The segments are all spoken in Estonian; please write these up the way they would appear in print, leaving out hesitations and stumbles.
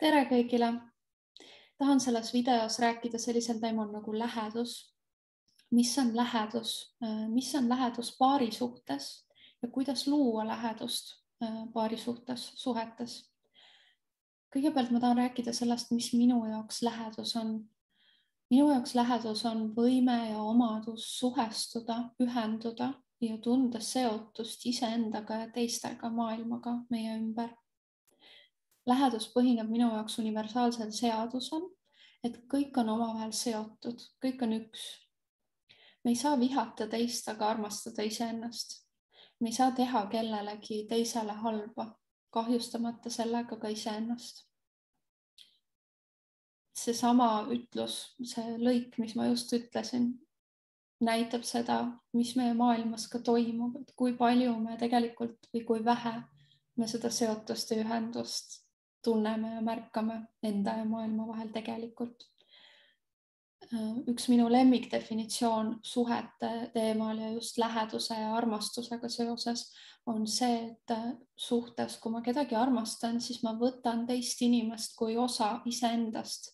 Tere kõigile! Tahan selles videos rääkida sellisel teemal nagu lähedus. Mis on lähedus? Mis on lähedus paari suhtes ja kuidas luua lähedust paari suhetes? Kõigepealt ma tahan rääkida sellest, mis minu jaoks lähedus on. Minu jaoks lähedus on võime ja omadus suhestuda, ühenduda ja tunda seotust iseendaga ja teistega maailmaga meie ümber. Lähedus põhineb minu jaoks universaalsel seadusel, et kõik on omavahel seotud, kõik on üks. Me ei saa vihata teist, aga armastada iseennast. Me ei saa teha kellelegi teisele halba, kahjustamata sellega ka iseennast. Seesama ütlus, see lõik, mis ma just ütlesin, näitab seda, mis meie maailmas ka toimub, et kui palju me tegelikult või kui vähe me seda seotust ja ühendust tunneme ja märkame enda ja maailma vahel tegelikult. Üks minu lemmikdefinitsioon suhete teemal ja just läheduse ja armastusega seoses on see, et suhtes, kui ma kedagi armastan, siis ma võtan teist inimest kui osa iseendast.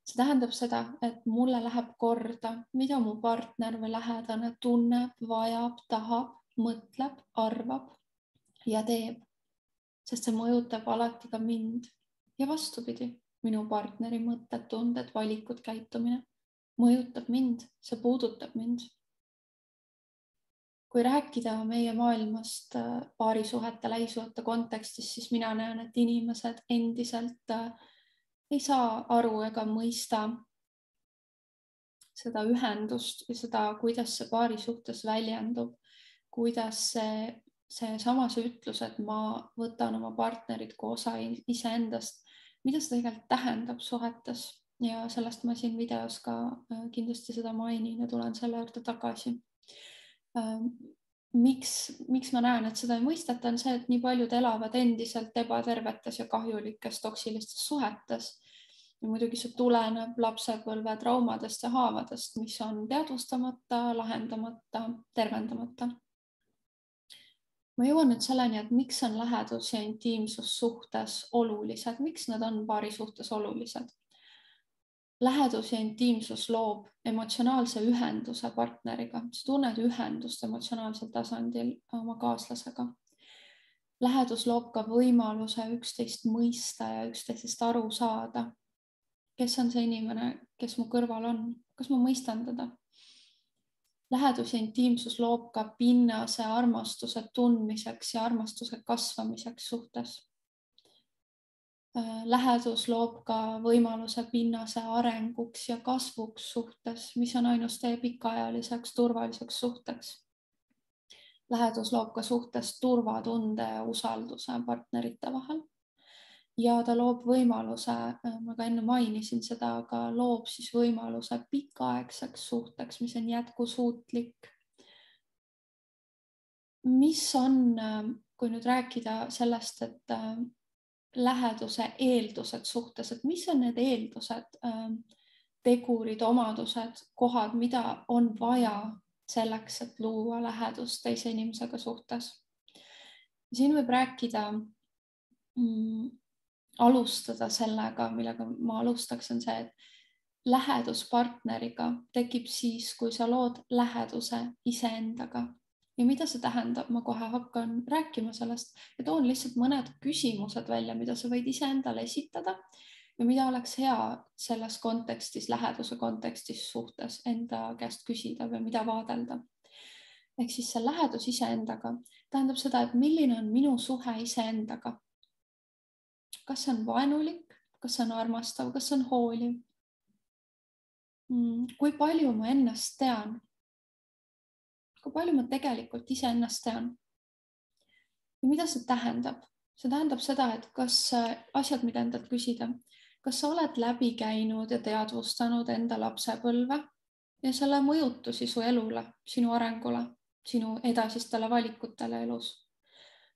See tähendab seda, et mulle läheb korda, mida mu partner või lähedane tunneb, vajab, tahab, mõtleb, arvab ja teeb. Sest see mõjutab alati ka mind ja vastupidi, minu partneri mõtted, tunded, valikud, käitumine mõjutab mind, see puudutab mind. Kui rääkida meie maailmast paarisuhete, lähisuhete kontekstis, siis mina näen, et inimesed endiselt ei saa aru ega mõista seda ühendust või seda, kuidas see paari suhtes väljendub, kuidas see ütlus, et ma võtan oma partnerit kui osa iseendast, mida see tegelikult tähendab suhetes ja sellest ma siin videos ka kindlasti seda mainin ja tulen selle juurde tagasi. Miks ma näen, et seda ei mõisteta, on see, et nii paljud elavad endiselt ebatervetes ja kahjulikes toksilistes suhetes. Ja muidugi see tuleneb lapsepõlve traumadest ja haavadest, mis on teadvustamata, lahendamata, tervendamata. Ma jõuan nüüd selleni, et miks on lähedus ja intiimsus suhtes olulised, miks nad on paari suhtes olulised. Lähedus ja intiimsus loob emotsionaalse ühenduse partneriga. Sa tunned ühendust emotsionaalsel tasandil oma kaaslasega. Lähedus loob ka võimaluse üksteist mõista ja üksteisest aru saada. Kes on see inimene, kes mu kõrval on? Kas ma mõistan teda? Lähedus ja intiimsus loob ka pinnase armastuse tundmiseks ja armastuse kasvamiseks suhtes. Lähedus loob ka võimaluse pinnase arenguks ja kasvuks suhtes, mis on ainus tee pikaajaliseks turvaliseks suhteks. Lähedus loob ka suhtes turvatunde ja usalduse partnerite vahel. Ja ta loob võimaluse, ma ka enne mainisin seda, aga loob siis võimaluse pikaaegseks suhteks, mis on jätkusuutlik. Mis on, kui nüüd rääkida sellest, et läheduse eeldused suhtes, et mis on need eeldused, tegurid, omadused, kohad, mida on vaja selleks, et luua lähedust teise inimesega suhtes. Siin võib rääkida alustada sellega, millega ma alustaks, on see, et lähedus partneriga tekib siis, kui sa lood läheduse iseendaga. Ja mida see tähendab? Ma kohe hakkan rääkima sellest ja toon lihtsalt mõned küsimused välja, mida sa võid iseendale esitada ja mida oleks hea selles kontekstis, läheduse kontekstis suhtes enda käest küsida või mida vaadelda. Ehk siis see lähedus iseendaga tähendab seda, et milline on minu suhe iseendaga. Kas see on vaenulik, kas see on armastav, kas see on hooliv? Kui palju ma ennast tean? Kui palju ma tegelikult iseennast tean? Ja mida see tähendab? See tähendab seda, et kas asjad, mida endalt küsida, kas sa oled läbi käinud ja teadvustanud enda lapsepõlve ja selle mõjutusi su elule, sinu arengule, sinu edasistele valikutele elus?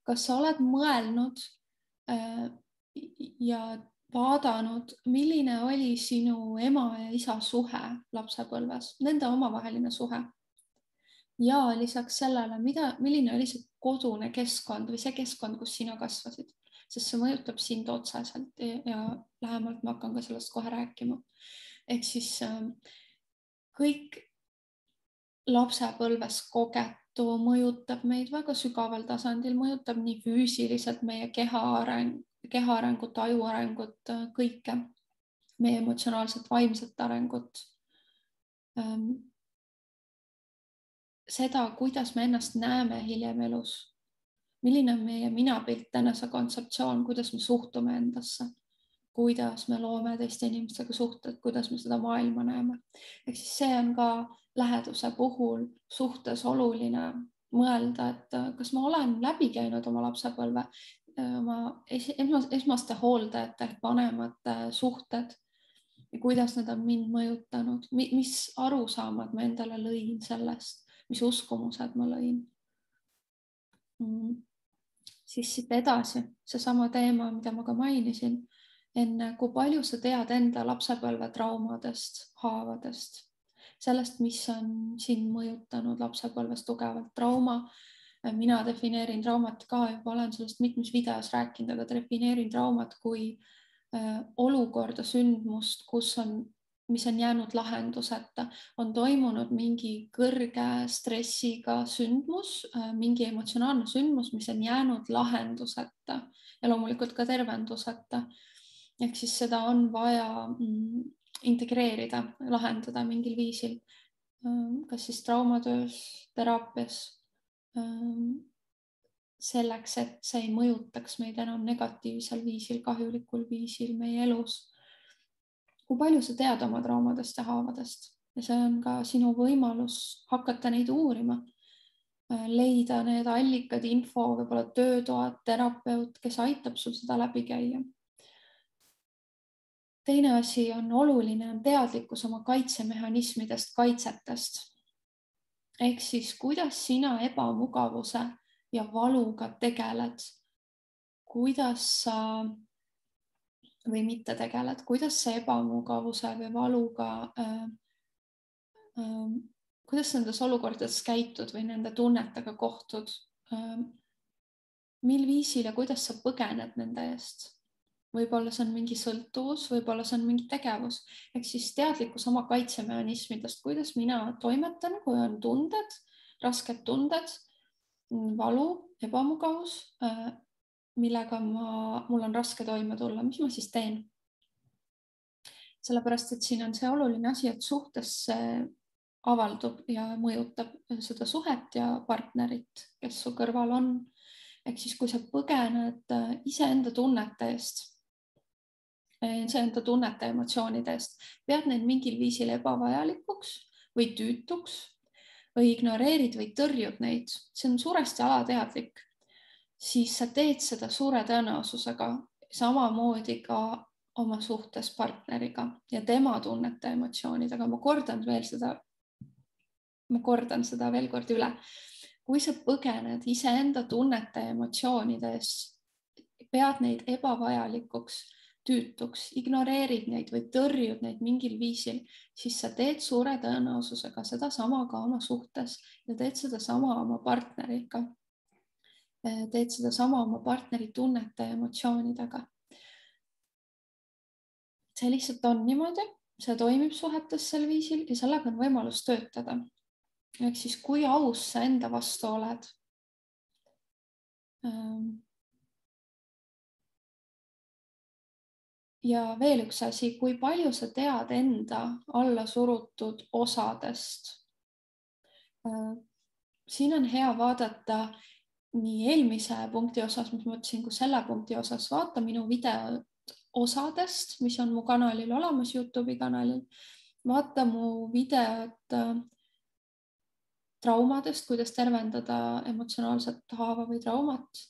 Kas sa oled mõelnud ja vaadanud, milline oli sinu ema ja isa suhe lapsepõlves, nende omavaheline suhe? Ja lisaks sellele, milline oli see kodune keskkond või see keskkond, kus sina kasvasid? sest see mõjutab sind otseselt ja lähemalt ma hakkan ka sellest kohe rääkima. Ehk siis kõik lapsepõlves kogetu mõjutab meid väga sügaval tasandil, mõjutab nii füüsiliselt meie keha arengut, aju arengut, kõike, meie emotsionaalset, vaimset arengut. Seda, kuidas me ennast näeme hiljem elus, milline on meie minapilt, enesekontseptsioon, kuidas me suhtume endasse, kuidas me loome teiste inimestega suhted, kuidas me seda maailma näeme. Ehk siis see on ka läheduse puhul suhtes oluline mõelda, et kas ma olen läbi käinud oma lapsepõlve, oma esmaste hooldajate ehk vanemate suhted ja kuidas need on mind mõjutanud, mis arusaamad ma endale lõin sellest, mis uskumused ma lõin. Siis siit edasi seesama teema, mida ma ka mainisin enne, kui palju sa tead enda lapsepõlve traumadest, haavadest, sellest, mis on sind mõjutanud lapsepõlves tugevalt. Trauma, mina defineerin traumat ka, juba olen sellest mitmes videos rääkinud, aga defineerin traumat kui olukorda, sündmust, mis on jäänud lahenduseta, on toimunud mingi kõrge stressiga sündmus, mingi emotsionaalne sündmus, mis on jäänud lahenduseta ja loomulikult ka tervenduseta. Ehk siis seda on vaja integreerida, lahendada mingil viisil, kas siis traumatöös, teraapias, selleks, et see ei mõjutaks meid enam negatiivsel viisil, kahjulikul viisil meie elus. Kui palju sa tead oma traumadest ja haavadest ja see on ka sinu võimalus hakata neid uurima, leida need allikad, info, võib-olla töötoad, terapeut, kes aitab sul seda läbi käia. Teine asi on oluline, on teadlikkus oma kaitsemehhanismidest, kaitsetest. Ehk siis, kuidas sina ebamugavuse ja valuga tegeled, kuidas sa või mitte tegeled, kuidas sa ebamugavuse või valuga, kuidas nendes olukordades käitud või nende tunnetega kohtud, mil viisil ja kuidas sa põgened nende eest. Võib-olla see on mingi sõltuvus, võib-olla see on mingi tegevus. Ehk siis teadlikkus oma kaitsemehhanismidest, kuidas mina toimetan, kui on tunded, rasked tunded, valu, ebamugavus, millega mul on raske toime tulla, mis ma siis teen? Sellepärast, et siin on see oluline asi, et suhtes avaldub ja mõjutab seda suhet ja partnerit, kes su kõrval on. Ehk siis, kui sa põgened iseenda tunnete eest, iseenda tunnete ja emotsioonide eest, pead neid mingil viisil ebavajalikuks või tüütuks või ignoreerid või tõrjud neid, see on suuresti alateadlik, siis sa teed seda suure tõenäosusega samamoodi ka oma suhtes partneriga ja tema tunnete ja emotsioonidega. Ma kordan seda veel kord üle. Kui sa põgened iseenda tunnete ja emotsioonide eest, pead neid ebavajalikuks, tüütuks, ignoreerid neid või tõrjud neid mingil viisil, siis sa teed suure tõenäosusega seda sama ka oma suhtes ja teed seda sama oma partneriga. Teed seda sama oma partneri tunnete ja emotsioonidega. See lihtsalt on niimoodi, see toimib suhetes sel viisil ja sellega on võimalus töötada. Ehk siis, kui aus sa enda vastu oled. Ja veel üks asi, kui palju sa tead enda alla surutud osadest. Siin on hea vaadata nii eelmise punkti osas, mis ma ütlesin, kui selle punkti osas, vaata minu videot osadest, mis on mu kanalil olemas, YouTube'i kanalil. Vaata mu videot traumadest, kuidas tervendada emotsionaalset haava või traumat.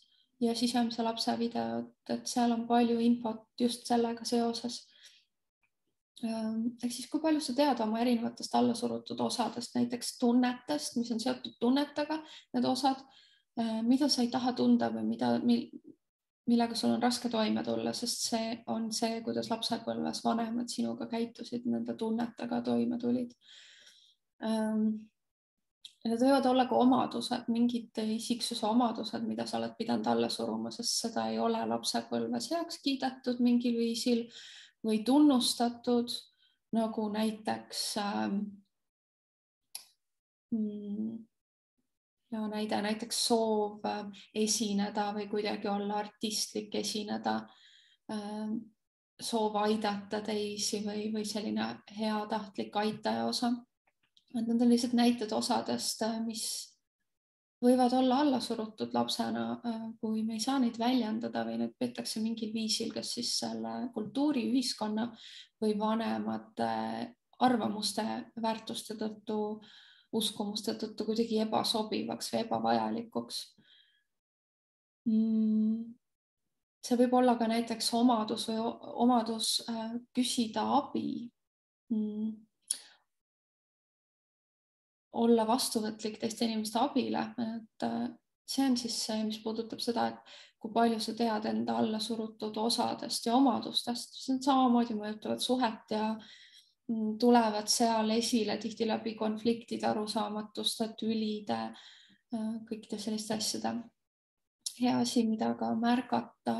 Ja sisemise lapse videot, et seal on palju infot just sellega seoses. Ehk siis, kui palju sa tead oma erinevatest allasurutud osadest, näiteks tunnetest, mis on seotud tunnetega, need osad, mida sa ei taha tunda või millega sul on raske toime tulla, sest see on see, kuidas lapsepõlves vanemad sinuga käitusid, nende tunnetega toime tulid. Need võivad olla ka omadused, mingid isiksuse omadused, mida sa oled pidanud alla suruma, sest seda ei ole lapsepõlves heaks kiidetud mingil viisil või tunnustatud, nagu näiteks näiteks soov esineda või kuidagi olla artistlik, esineda, soov aidata teisi või selline heatahtlik aitaja osa. Need on lihtsalt näited osadest, mis võivad olla alla surutud lapsena, kui me ei saa neid väljendada või need peetakse mingil viisil, kas siis selle kultuuri, ühiskonna või vanemate arvamuste, väärtuste tõttu, uskumuste tõttu kuidagi ebasobivaks või ebavajalikuks. See võib olla ka näiteks omadus küsida abi, olla vastuvõtlik teiste inimeste abile, et see on siis see, mis puudutab seda, et kui palju sa tead enda alla surutud osadest ja omadustest, see on samamoodi mõjutavad suhet ja tulevad seal esile tihti läbi konfliktide, arusaamatuste, tülide, kõikide selliste asjade. Hea asi, mida ka märgata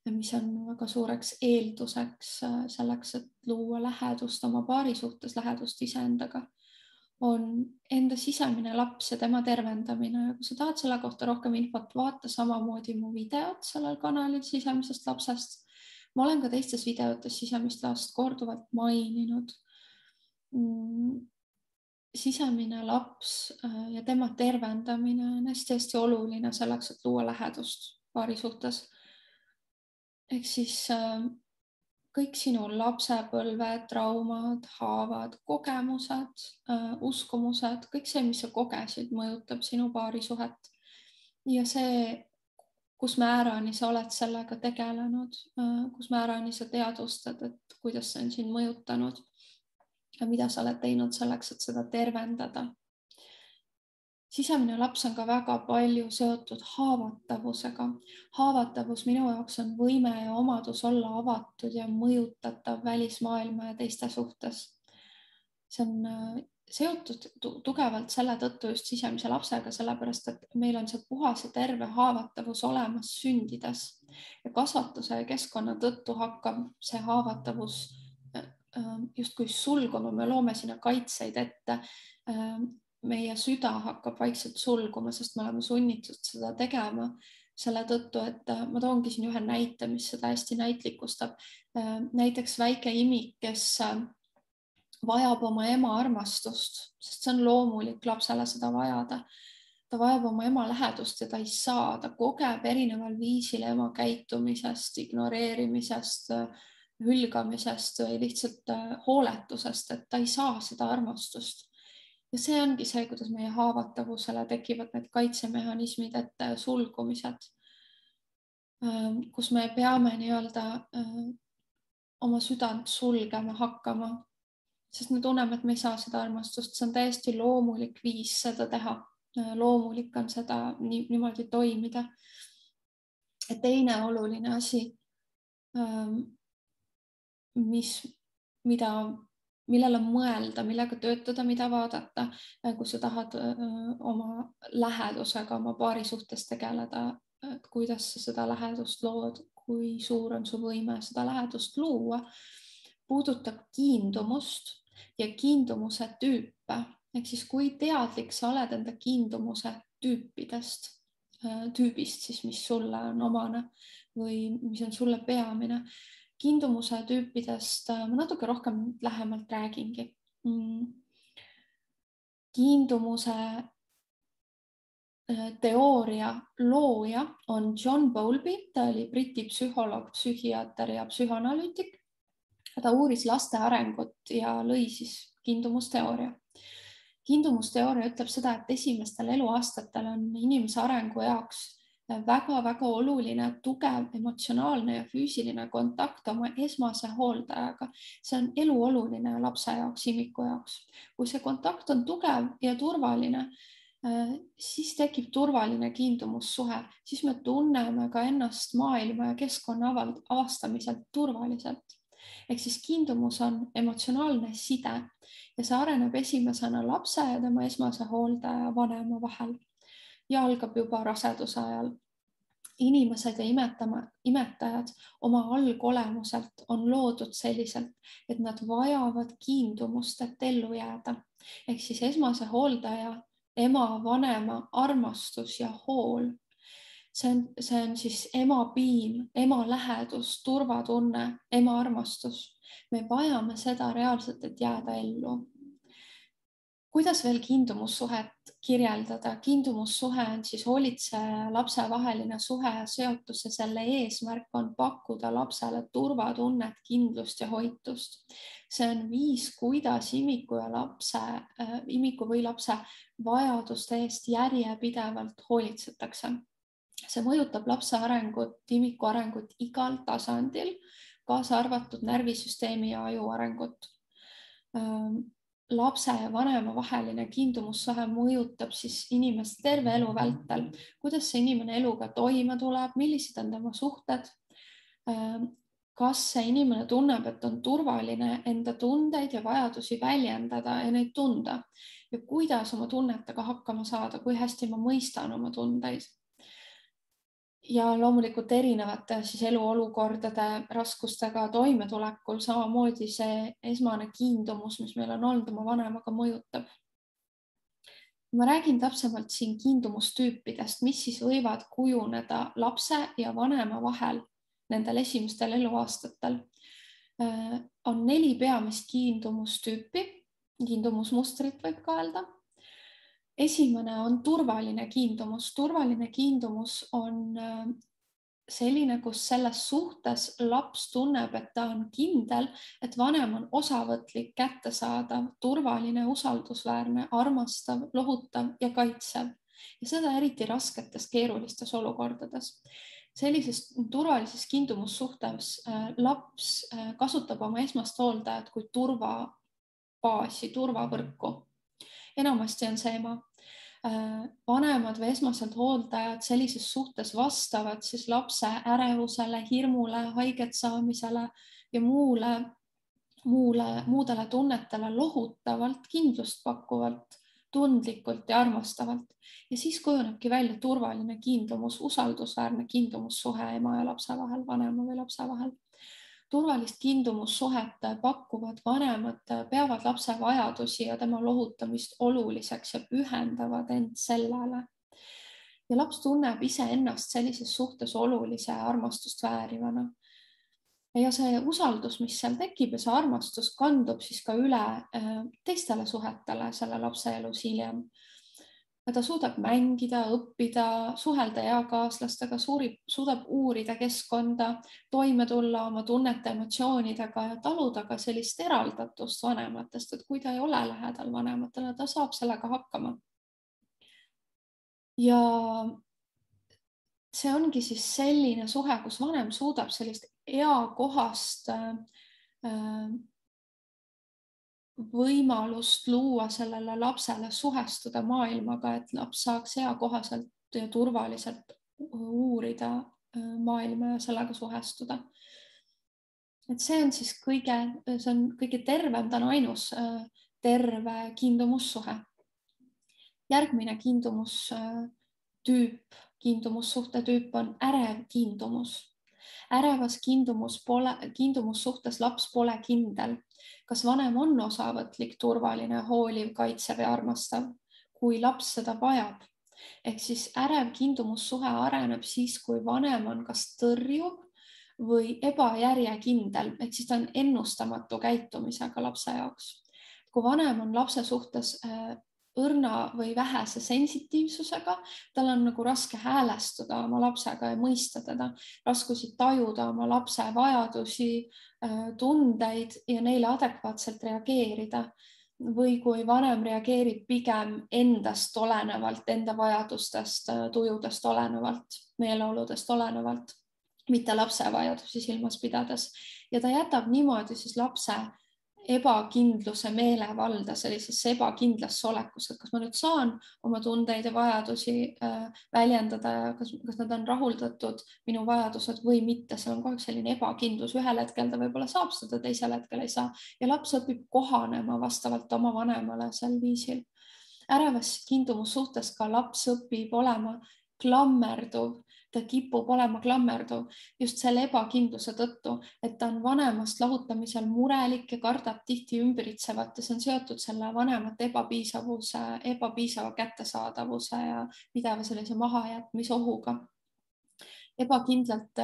ja mis on väga suureks eelduseks selleks, et luua lähedust oma paari suhtes, lähedust iseendaga, on enda sisemine laps ja tema tervendamine. Ja kui sa tahad selle kohta rohkem infot, vaata samamoodi mu videot sellel kanalil sisemisest lapsest. Ma olen ka teistes videotes sisemist last korduvalt maininud. Sisemine laps ja tema tervendamine on hästi oluline selleks, et luua lähedust paari suhtes. Ehk siis kõik sinu lapsepõlve, traumad, haavad, kogemused, uskumused, kõik see, mis sa kogesid, mõjutab sinu paari suhet. Ja see, kus määrani sa oled sellega tegelenud, kus määrani sa teadvustad, et kuidas see on sind mõjutanud ja mida sa oled teinud selleks, et seda tervendada. Sisemine laps on ka väga palju seotud haavatavusega. Haavatavus minu jaoks on võime ja omadus olla avatud ja mõjutatav välismaailma ja teiste suhtes. See on seotud tugevalt selle tõttu just sisemise lapsega, sellepärast et meil on see puhas ja terve haavatavus olemas sündides ja kasvatuse ja keskkonna tõttu hakkab see haavatavus justkui sulguma, me loome sinna kaitseid ette. Meie süda hakkab vaikselt sulguma, sest me oleme sunnitud seda tegema selle tõttu, et ma toongi siin ühe näite, mis seda hästi näitlikustab. Näiteks väike imik, kes vajab oma ema armastust, sest see on loomulik lapsele seda vajada. Ta vajab oma ema lähedust ja ta ei saa, ta kogeb erineval viisil ema käitumisest, ignoreerimisest, hülgamisest või lihtsalt hooletusest, et ta ei saa seda armastust. Ja see ongi see, kuidas meie haavatavusele tekivad need kaitsemehhanismid, et sulgumised, kus me peame nii-öelda oma südant sulgema hakkama, sest me tunneme, et me ei saa seda armastust. See on täiesti loomulik viis seda teha. Loomulik on seda niimoodi toimida. Ja teine oluline asi, millele mõelda, millega töötada, mida vaadata, kui sa tahad oma lähedusega, oma paari suhtes tegeleda, kuidas sa seda lähedust lood, kui suur on su võime seda lähedust luua, puudutab kiindumust ja kiindumuse tüüpe. Ehk siis kui teadlik sa oled enda kiindumuse tüübist siis, mis sulle on omane või mis on sulle peamine. Kiindumuse tüüpidest ma natuke rohkem lähemalt räägingi. Kiindumuse teooria looja on John Bowlby, ta oli Briti psühholoog, psühhiaater ja psühhoanalüütik. Ta uuris laste arengut ja lõi siis kiindumusteooria. Kiindumusteooria ütleb seda, et esimestel eluaastatel on inimese arengu jaoks väga-väga oluline tugev emotsionaalne ja füüsiline kontakt oma esmase hooldajaga. See on eluoluline lapse jaoks, imiku jaoks. Kui see kontakt on tugev ja turvaline, siis tekib turvaline kiindumussuhe, siis me tunneme ka ennast maailma ja keskkonna avastamiselt turvaliselt. Ehk siis kiindumus on emotsionaalne side ja see areneb esimesena lapse ja tema esmase hooldaja vanema vahel ja algab juba raseduse ajal. Inimesed ja imetajad oma algolemuselt on loodud selliselt, et nad vajavad kiindumust, et ellu jääda. Ehk siis esmase hooldaja, ema, vanema armastus ja hool. See on siis ema piim, ema lähedus, turvatunne, ema armastus. Me vajame seda reaalselt, et jääda ellu. Kuidas veel kiindumussuhet kirjeldada? Kiindumussuhe on siis hoolitseja ja lapse vaheline suhe ja seotus ja selle eesmärk on pakkuda lapsele turvatunnet, kindlust ja hoitust. See on viis, kuidas imiku või lapse vajaduste eest järjepidevalt hoolitsetakse. See mõjutab lapse arengut, imiku arengut igal tasandil, kaasa arvatud närvisüsteemi ja aju arengut. Lapse ja vanema vaheline kiindumussuhe mõjutab siis inimest terve elu vältel, kuidas see inimene eluga toime tuleb, millised on tema suhted, kas see inimene tunneb, et on turvaline enda tundeid ja vajadusi väljendada ja neid tunda ja kuidas oma tunnetega hakkama saada, kui hästi ma mõistan oma tundeid. Ja loomulikult erinevate siis eluolukordade raskustega toimetulekul samamoodi see esmane kiindumus, mis meil on olnud oma vanemaga, mõjutab. Ma räägin täpsemalt siin kiindumustüüpidest, mis siis võivad kujuneda lapse ja vanema vahel nendel esimestel eluaastatel. On 4 peamist kiindumustüüpi, kiindumusmustrit võib ka öelda. Esimene on turvaline kiindumus. Turvaline kiindumus on selline, kus selles suhtes laps tunneb, et ta on kindel, et vanem on osavõtlik, kättesaadav, turvaline, usaldusväärne, armastav, lohutav ja kaitsev. Ja seda eriti rasketes, keerulistes olukordades. Sellises turvalises kiindumussuhtes laps kasutab oma esmast hooldajat kui turvabaasi, turvavõrku. Enamasti on see ema. Vanemad või esmaselt hooldajad sellises suhtes vastavad siis lapse ärevusele, hirmule, haiget saamisele ja muudele tunnetele lohutavalt, kindlust pakkuvalt, tundlikult ja armastavalt. Ja siis kujunebki välja turvaline kiindumus, usaldusväärne kiindumussuhe ema ja lapse vahel, vanema või lapse vahel. Turvalist kiindumussuhet pakkuvad vanemad peavad lapse vajadusi ja tema lohutamist oluliseks ja pühendavad end sellele. Ja laps tunneb iseennast sellises suhtes olulise armastust väärivana. Ja see usaldus, mis seal tekib ja see armastus kandub siis ka üle teistele suhetele selle lapse elus hiljem. Ta suudab mängida, õppida, suhelda eakaaslastega, suudab uurida keskkonda, toime tulla oma tunnete, emotsioonidega ja taluda ka sellist eraldatust vanematest, et kui ta ei ole lähedal vanematele, ta saab sellega hakkama. Ja see ongi siis selline suhe, kus vanem suudab sellist eakohast võimalust luua sellele lapsele suhestuda maailmaga, et laps saaks eakohaselt ja turvaliselt uurida maailma ja sellega suhestuda. Et see on siis kõige tervem, ta on ainus terve kiindumussuhe. Järgmine kiindumussuhte tüüp on ärev kiindumus. Ärevas kiindumussuhtes laps pole kindel, kas vanem on osavõtlik, turvaline, hooliv, kaitsev ja armastav, kui laps seda vajab. Ehk siis ärev kiindumussuhe areneb siis, kui vanem on kas tõrjuv või ebajärjekindel, ehk siis ta on ennustamatu käitumisega lapse jaoks. Kui vanem on lapse suhtes õrna või vähese sensitiivsusega, tal on nagu raske häälestuda oma lapsega ja mõista teda, raskusi tajuda oma lapse vajadusi, tundeid ja neile adekvaatselt reageerida. Või kui vanem reageerib pigem endast olenevalt, enda vajadustest, tujudest olenevalt, meeleoludest olenevalt, mitte lapse vajadusi silmas pidades. Ja ta jätab niimoodi siis lapse ebakindluse meelevalda, sellisesse ebakindlasse olekusse, et kas ma nüüd saan oma tundeid ja vajadusi väljendada ja kas nad on rahuldatud, minu vajadused või mitte. Seal on kogu aeg selline ebakindlus, ühel hetkel ta võib-olla saab seda, teisel hetkel ei saa ja laps õpib kohanema vastavalt oma vanemale sel viisil. Ärevas kiindumussuhtes ka laps õpib olema klammerduv, ta kipub olema klammerduv just selle ebakindluse tõttu, et ta on vanemast lahutamisel murelik ja kardab tihti ümbritsevat ja see on seotud selle vanemate ebapiisava kättesaadavuse ja pideva sellise mahajätmisohuga. Ebakindlalt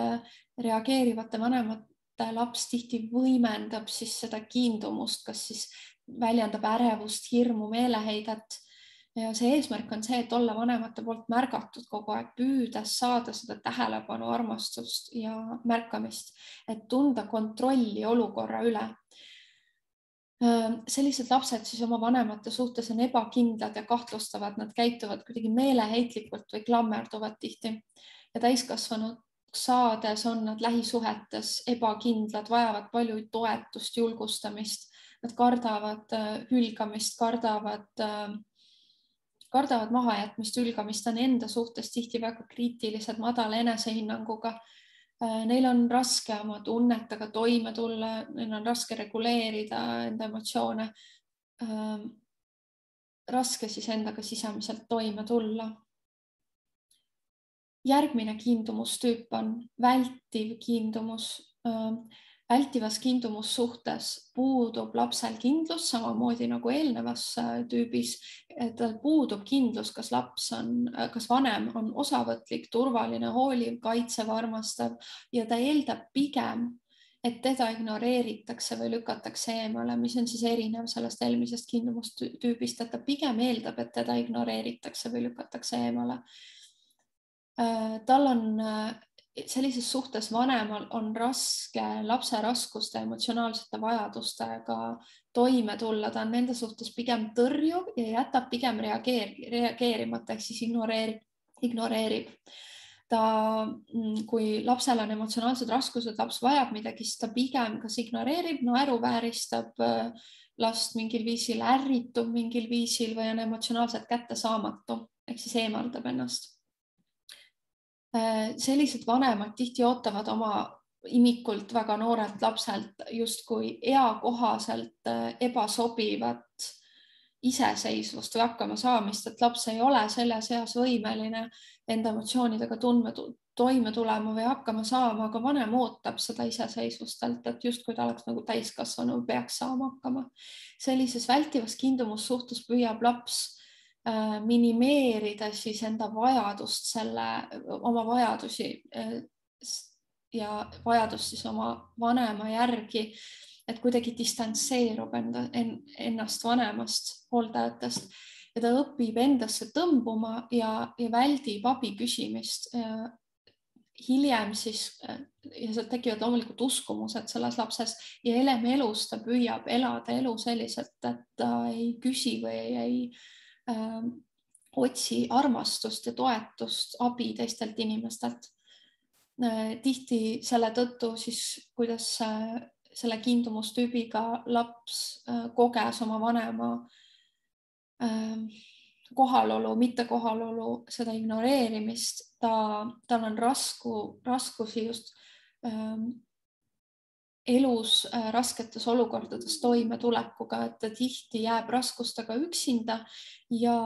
reageerivate vanemate laps tihti võimendab siis seda kiindumust, kas siis väljendab ärevust, hirmu, meeleheidet. Ja see eesmärk on see, et olla vanemate poolt märgatud kogu aeg, püüdes saada seda tähelepanu, armastust ja märkamist, et tunda kontrolli olukorra üle. Sellised lapsed siis oma vanemate suhtes on ebakindlad ja kahtlustavad, nad käituvad kuidagi meeleheitlikult või klammerduvad tihti ja täiskasvanud saades on nad lähisuhetes ebakindlad, vajavad palju toetust, julgustamist, nad kardavad hülgamist, kardavad mahajätmist, hülgamist, on enda suhtes tihti väga kriitilised, madala enesehinnanguga. Neil on raske oma tunnetega toime tulla, neil on raske reguleerida enda emotsioone. Raske siis endaga sisemiselt toime tulla. Järgmine kiindumustüüp on vältiv kiindumus. Vältivas kiindumussuhtes puudub lapsel kindlus, samamoodi nagu eelnevas tüübis, et tal puudub kindlus, kas vanem on osavõtlik, turvaline, hooliv, kaitsev, armastav ja ta eeldab pigem, et teda ignoreeritakse või lükatakse eemale, mis on siis erinev sellest eelmisest kiindumustüübist, et ta pigem eeldab, et teda ignoreeritakse või lükatakse eemale. Tal on sellises suhtes vanemal on raske lapse raskuste emotsionaalsete vajadustega toime tulla, ta on nende suhtes pigem tõrjuv ja jätab pigem reageerimata ehk siis ignoreerib. Kui lapsel on emotsionaalsed raskused, laps vajab midagi, siis ta pigem kas ignoreerib, naeruvääristab last mingil viisil, ärritub mingil viisil või on emotsionaalselt kättesaamatu ehk siis eemaldab ennast. Sellised vanemad tihti ootavad oma imikult väga noorelt lapselt justkui eakohaselt ebasobivat iseseisvust või hakkama saamist, et laps ei ole selles eas võimeline enda emotsioonidega toime tulema või hakkama saama, aga vanem ootab seda iseseisvustelt, et justkui ta oleks nagu täiskasvanu, peaks saama hakkama. Sellises vältivas kiindumussuhtes püüab laps minimeerida siis enda vajadust, oma vajadusi ja vajadust siis oma vanema järgi, et kuidagi distantseerub ennast vanemast, hooldajatest ja ta õpib endasse tõmbuma ja väldib abi küsimist. Hiljem siis ja sealt tekivad loomulikult uskumused selles lapses ja elus ta püüab elada elu selliselt, et ta ei küsi või ei otsi armastust ja toetust, abi teistelt inimestelt. Tihti selle tõttu siis, kuidas selle kiindumustüübiga laps koges oma vanema kohalolu, mitte kohalolu, seda ignoreerimist, tal on raskusi just elus rasketes olukordades toimetulekuga, et ta tihti jääb raskustega üksinda ja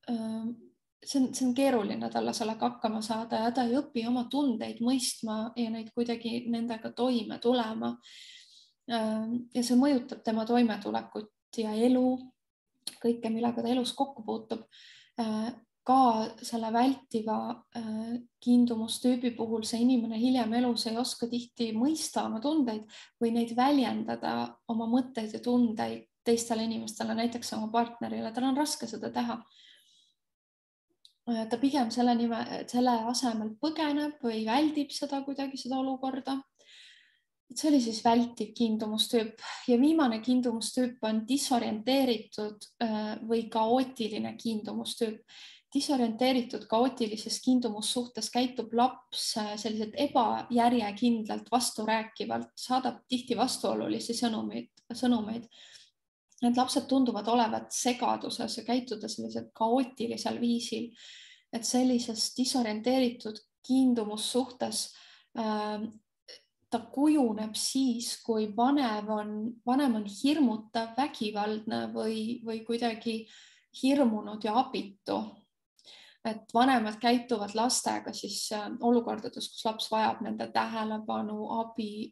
see on keeruline talle sellega hakkama saada ja ta ei õpi oma tundeid mõistma ja neid kuidagi nendega toime tulema. Ja see mõjutab tema toimetulekut ja elu, kõike, millega ta elus kokku puutub. Ka selle vältiva kiindumustüübi puhul see inimene hiljem elus ei oska tihti mõista oma tundeid või neid väljendada, oma mõtteid ja tundeid teistele inimestele, näiteks oma partnerile, tal on raske seda teha. Ta pigem selle asemel põgeneb või väldib seda kuidagi, seda olukorda. See oli siis vältiv kiindumustüüp ja viimane kiindumustüüp on disorienteeritud või kaootiline kiindumustüüp. disorienteeritud kaootilises kiindumussuhtes käitub laps selliselt ebajärjekindlalt vasturääkivalt, saadab tihti vastuolulisi sõnumeid. Need lapsed tunduvad olevat segaduses ja käituda sellisel kaootilisel viisil, et sellises disorienteeritud kiindumussuhtes ta kujuneb siis, kui vanem on hirmutav, vägivaldne või kuidagi hirmunud ja abitu. Et vanemad käituvad lastega siis olukordades, kus laps vajab nende tähelepanu, abi,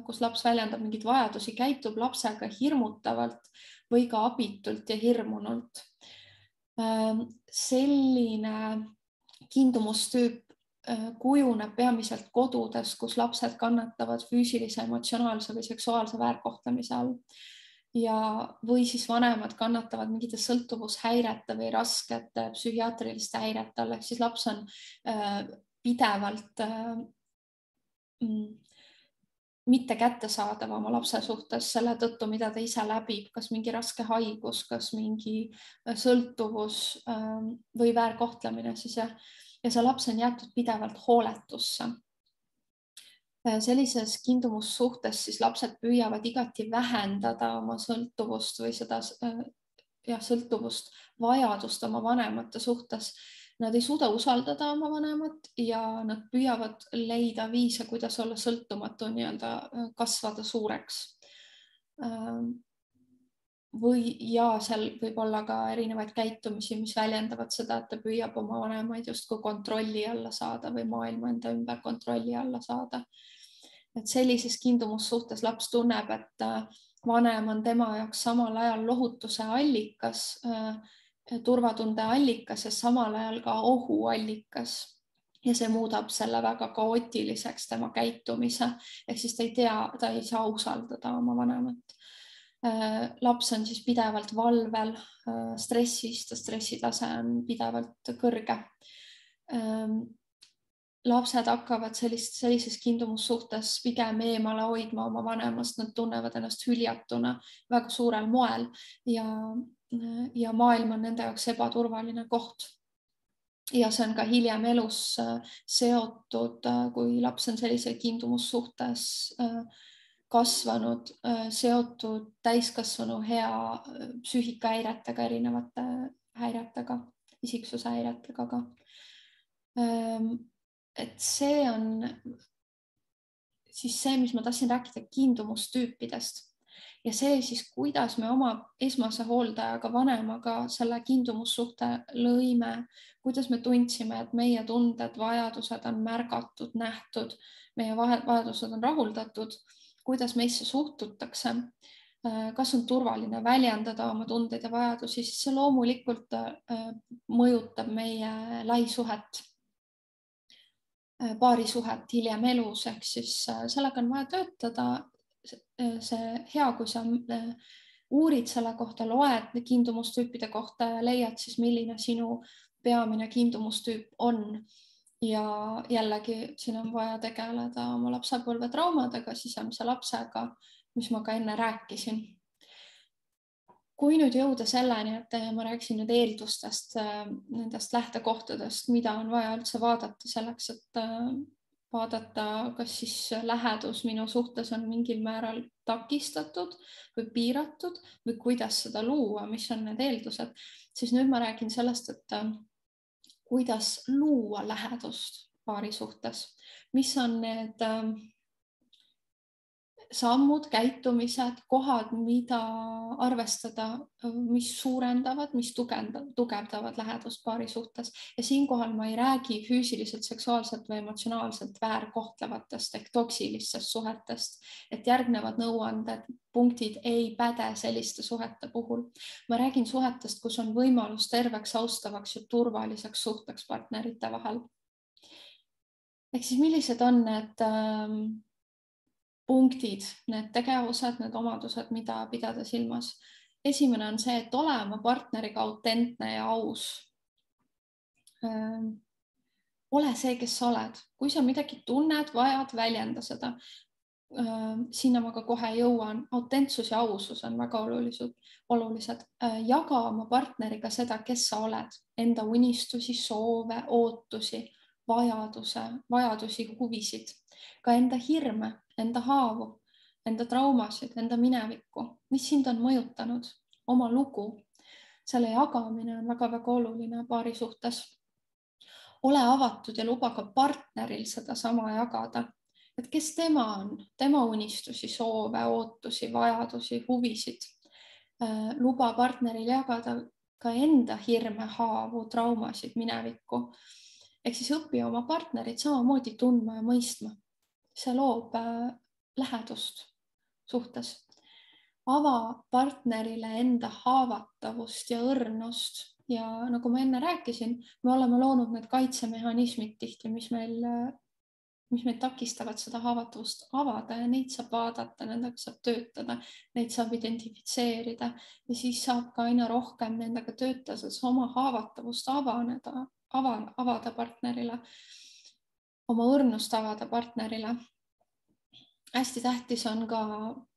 kus laps väljendab mingeid vajadusi, käitub lapsega hirmutavalt või ka abitult ja hirmunult. Selline kiindumustüüp kujuneb peamiselt kodudes, kus lapsed kannatavad füüsilise, emotsionaalse või seksuaalse väärkohtlemise all. Või siis vanemad kannatavad mingite sõltuvushäirete või raskete psühhiaatriliste häirete all, ehk siis laps on pidevalt mitte kättesaadav oma lapse suhtes selle tõttu, mida ta ise läbib, kas mingi raske haigus, kas mingi sõltuvus või väärkohtlemine siis ja see laps on jäetud pidevalt hooletusse. Sellises kiindumussuhtes siis lapsed püüavad igati vähendada oma sõltuvust või seda sõltuvust, vajadust oma vanemate suhtes. Nad ei suuda usaldada oma vanemat ja nad püüavad leida viise, kuidas olla sõltumatu, kasvada suureks. Seal võib olla ka erinevaid käitumisi, mis väljendavad seda, et ta püüab oma vanemaid justkui kontrolli alla saada või maailma enda ümber kontrolli alla saada. Et sellises kiindumussuhtes laps tunneb, et vanem on tema jaoks samal ajal lohutuse allikas, turvatunde allikas ja samal ajal ka ohu allikas. Ja see muudab selle väga kaootiliseks tema käitumise, ehk siis ta ei saa usaldada oma vanemat. Laps on siis pidevalt valvel, stressis, stressitase on pidevalt kõrge. Lapsed hakkavad sellises kiindumussuhtes pigem eemale hoidma oma vanemast, nad tunnevad ennast hüljatuna väga suurel moel ja maailm on nende jaoks ebaturvaline koht. Ja see on ka hiljem elus seotud, kui laps on sellise kiindumussuhtes kasvanud, seotud täiskasvanu hea psüühikahäiretega, erinevate häiretega, isiksuse häiretega ka. Et see on siis see, mis ma tahtsin rääkida kiindumustüüpidest ja see siis, kuidas me oma esmase hooldajaga, vanemaga selle kiindumussuhte lõime, kuidas me tundsime, et meie tunded, vajadused on märgatud, nähtud, meie vajadused on rahuldatud, kuidas meisse suhtutakse, kas on turvaline väljendada oma tundeid ja vajadusi, siis see loomulikult mõjutab meie lähisuhet, paarisuhet hiljem elus, ehk siis sellega on vaja töötada. See hea, kui sa uurid selle kohta, loed kiindumustüüpide kohta ja leiad siis, milline sinu peamine kiindumustüüp on. Ja jällegi siin on vaja tegeleda oma lapsepõlve traumadega, sisemise lapsega, mis ma ka enne rääkisin. Kui nüüd jõuda selleni, et ma rääkisin nüüd eeldustest, nendest lähtekohtadest, mida on vaja üldse vaadata selleks, et vaadata, kas siis lähedus minu suhtes on mingil määral takistatud või piiratud või kuidas seda luua, mis on need eeldused, siis nüüd ma räägin sellest, et kuidas luua lähedust paari suhtes, mis on need sammud, käitumised, kohad, mida arvestada, mis suurendavad, mis tugevdavad lähedust paari suhtes. Ja siinkohal ma ei räägi füüsiliselt, seksuaalselt või emotsionaalselt väärkohtlevatest ehk toksilistest suhetest, et järgnevad nõuanded, punktid ei päde selliste suhete puhul. Ma räägin suhetest, kus on võimalus terveks, austavaks ja turvaliseks suhteks partnerite vahel. Ehk siis millised on need punktid, need tegevused, need omadused, mida pidada silmas. Esimene on see, et ole oma partneriga autentne ja aus. Ole see, kes sa oled. Kui sa midagi tunned, vajad, väljenda seda. sinna ma ka kohe jõuan, autentsus ja ausus on väga olulised. Jaga oma partneriga seda, kes sa oled, enda unistusi, soove, ootusi, vajadusi, huvisid, ka enda hirme, enda haavu, enda traumasid, enda minevikku, mis sind on mõjutanud, oma lugu. Selle jagamine on väga-väga oluline paari suhtes. Ole avatud ja luba ka partneril seda sama jagada. Et kes tema on, tema unistusi, soove, ootusi, vajadusi, huvisid. Luba partneril jagada ka enda hirme, haavu, traumasid, minevikku. Ehk siis õpi oma partnerit samamoodi tundma ja mõistma. See loob lähedust suhtes. Ava partnerile enda haavatavust ja õrnust. Ja nagu ma enne rääkisin, me oleme loonud need kaitsemehhanismid tihti, mis meid takistavad seda haavatavust avada ja neid saab vaadata, nendega saab töötada, neid saab identifitseerida ja siis saab ka aina rohkem nendega töötades oma haavatavust avada partnerile, oma õrnust avada partnerile. Hästi tähtis on ka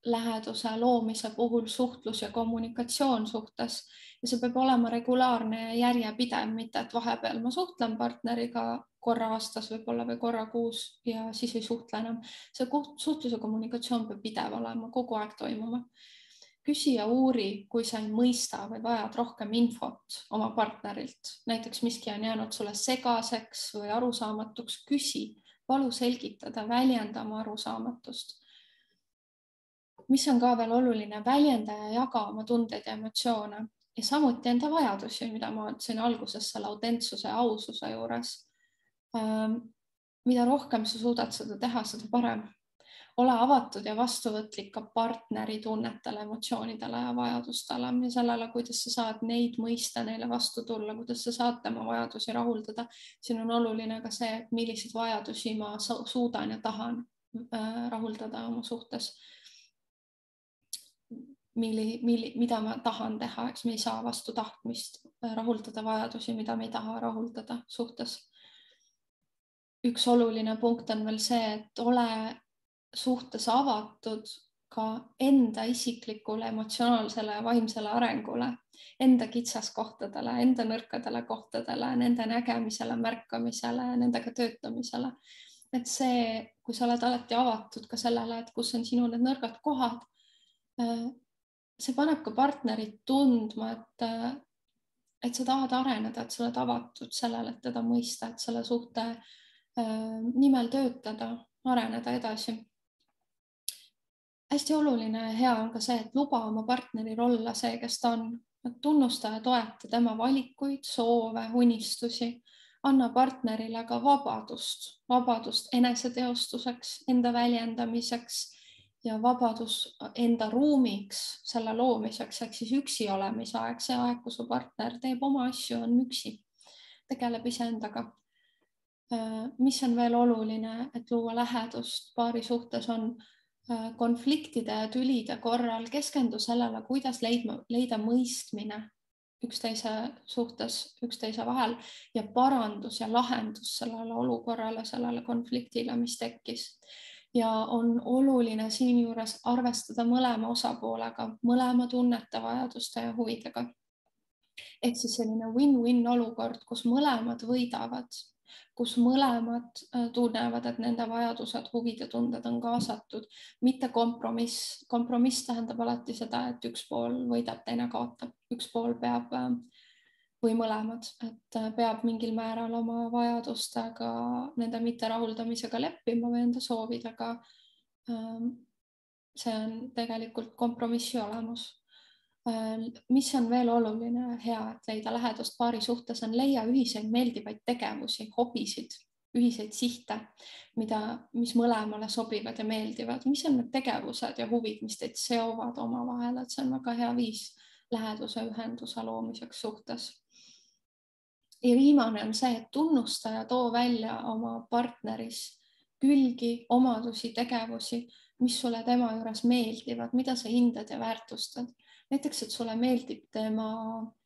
läheduse loomise puhul suhtlus ja kommunikatsioon suhtes ja see peab olema regulaarne ja järjepidev, mitte et vahepeal ma suhtlen partneriga korra aastas võib-olla või korra kuus ja siis ei suhtle enam. See suhtlus ja kommunikatsioon peab pidev olema, kogu aeg toimuma. Küsi ja uuri, kui sa ei mõista või vajad rohkem infot oma partnerilt. Näiteks miski on jäänud sulle segaseks või arusaamatuks, küsi. Palu selgitada, väljenda oma arusaamatust. Mis on ka veel oluline, väljenda ja jaga oma tundeid ja emotsioone ja samuti enda vajadusi, mida ma ütlesin alguses selle autentsuse ja aususe juures. Mida rohkem sa suudad seda teha, seda parem. Ole avatud ja vastuvõtlik ka partneri tunnetele, emotsioonidele ja vajadustele ja sellele, kuidas sa saad neid mõista, neile vastu tulla, kuidas sa saad tema vajadusi rahuldada. Siin on oluline ka see, milliseid vajadusi ma suudan ja tahan rahuldada oma suhtes. Mida ma tahan teha, eks me ei saa vastu tahtmist rahuldada vajadusi, mida me ei taha rahuldada suhtes. Üks oluline punkt on veel see, et ole suhtes avatud ka enda isiklikule, emotsionaalsele ja vaimsele arengule, enda kitsaskohtadele, enda nõrkadele kohtadele, nende nägemisele, märkamisele, nendega töötamisele. Et see, kui sa oled alati avatud ka sellele, et kus on sinu need nõrgad kohad, see paneb ka partnerit tundma, et sa tahad areneda, et sa oled avatud sellele, et teda mõista, et selle suhte nimel töötada, areneda edasi. Hästi oluline ja hea on ka see, et luba oma partneril olla see, kes ta on. Tunnusta ja toeta tema valikuid, soove, unistusi. Anna partnerile ka vabadust eneseteostuseks, enda väljendamiseks ja vabadus enda ruumiks, selle loomiseks, ehk siis üksi olemise aeg, see aeg, kui su partner teeb oma asju, on üksi, tegeleb iseendaga. Mis on veel oluline, et luua lähedust paari suhtes on konfliktide ja tülide korral keskendu sellele, kuidas leida mõistmine üksteise suhtes, üksteise vahel ja parandus ja lahendus sellele olukorrale, sellele konfliktile, mis tekkis. Ja on oluline siinjuures arvestada mõlema osapoolega, mõlema tunnete, vajaduste ja huvidega. Ehk siis selline win-win olukord, kus mõlemad võidavad, kus mõlemad tunnevad, et nende vajadused, huvid ja tunded on kaasatud, mitte kompromiss. Kompromiss tähendab alati seda, et üks pool võidab, teine kaotab, üks pool peab või mõlemad, et peab mingil määral oma vajadustega, nende mitterahuldamisega leppima või enda soovidega. See on tegelikult kompromissi olemus. Mis on veel oluline hea, et leida lähedust paari suhtes, on leia ühiseid meeldivaid tegevusi, hobisid, ühiseid sihte, mis mõlemale sobivad ja meeldivad. Mis on need tegevused ja huvid, mis teid seovad omavahel, et see on väga hea viis läheduse ühenduse loomiseks suhtes. Ja viimane on see, et tunnusta ja too välja oma partneris külgi, omadusi, tegevusi, mis sulle tema juures meeldivad, mida sa hindad ja väärtustad. Näiteks, et sulle meeldib tema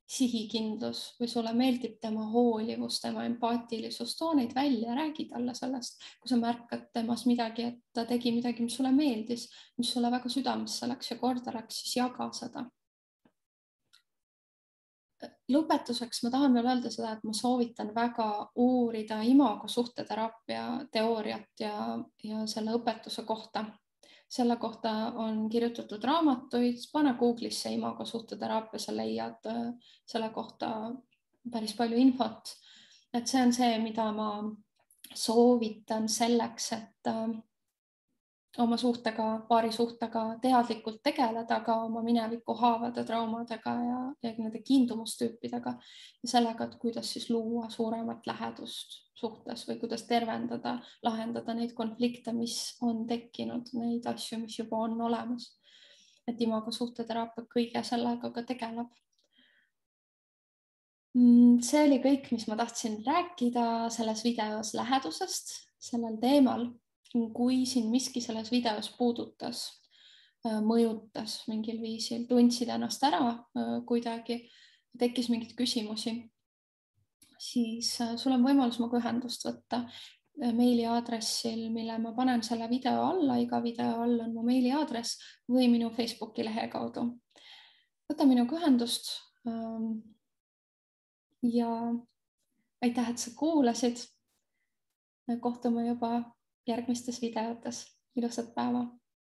sihikindlus või sulle meeldib tema hoolivus, tema empaatilisus, too neid välja, räägi talle sellest, kui sa märkad temas midagi, et ta tegi midagi, mis sulle meeldis, mis sulle väga südamesse läks ja korda läks, siis jaga seda. Lõpetuseks ma tahan veel öelda seda, et ma soovitan väga uurida imago suhteteraapia teooriat ja selle õpetuse kohta. Selle kohta on kirjutatud raamatuid, pane Google'isse imago suhteteraapia, sa leiad selle kohta päris palju infot. Et see on see, mida ma soovitan selleks, et oma suhtega, paari suhtega teadlikult tegeleda, ka oma mineviku haavade, traumadega ja nende kiindumustüüpidega ja sellega, et kuidas siis luua suuremat lähedust suhtes või kuidas tervendada, lahendada neid konflikte, mis on tekkinud, neid asju, mis juba on olemas. Et imago suhteteraapia kõige sellega ka tegeleb. See oli kõik, mis ma tahtsin rääkida selles videos lähedusest, sellel teemal. Kui sind miski selles videos puudutas, mõjutas mingil viisil, tundsid ennast ära kuidagi, tekkis mingeid küsimusi, siis sul on võimalus minuga ühendust võtta meiliaadressil, mille ma panen selle video alla, iga video all on mu meiliaadress või minu Facebooki lehe kaudu. Võta minuga ühendust ja aitäh, et sa kuulasid. Kohtume juba järgmistes videotes. Ilusat päeva!